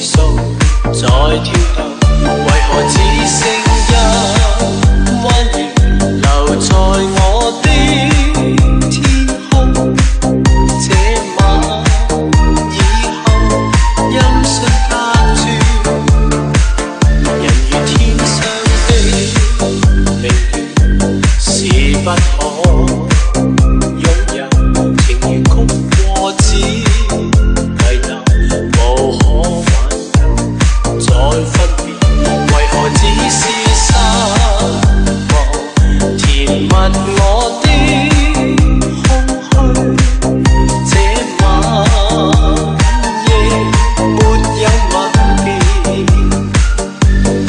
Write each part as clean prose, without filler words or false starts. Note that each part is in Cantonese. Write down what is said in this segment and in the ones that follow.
數在跳動，為何只剩一彎月留在我的天空？這晚以後音訊隔絕，人如天上的明月是不可擁有，情如曲過只遺留，無可挽救再分別，為何只是失望填密我的空虛？這晚夜沒有吻別，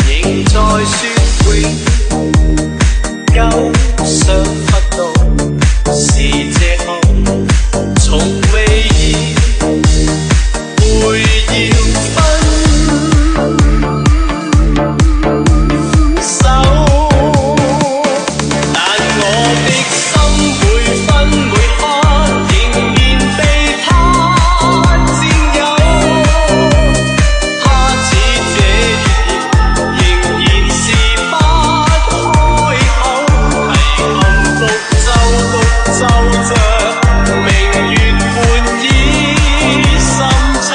仍在說永久，想不到是借口，從未意會要分手，但我的心每分每刻仍然被他佔有，他似這月仍然是不開口，提琴獨奏着明月半倚深秋，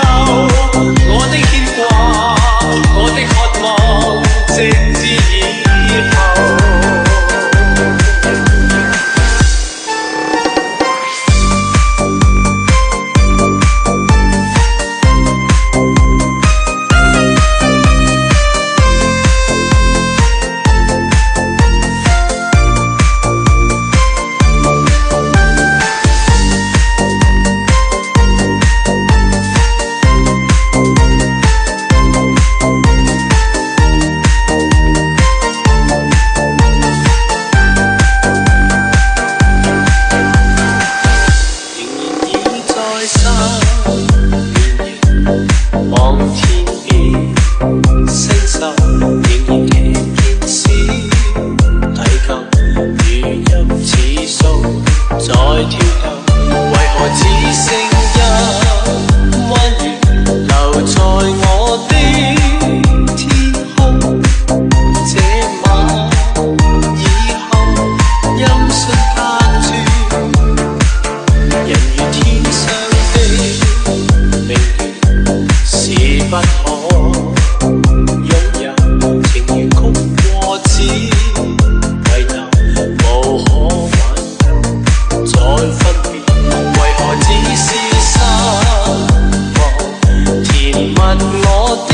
我的牽掛，我的渴望，直至以後。望天邊星宿，仍然聽見小提琴如泣似訴在跳動，為何只剩一彎月留在我的天空？這晚以後音訊隔絕，人如天上的明月是不可擁有，情如曲過只遺留，無可挽救再分別，為何只是失望填密我的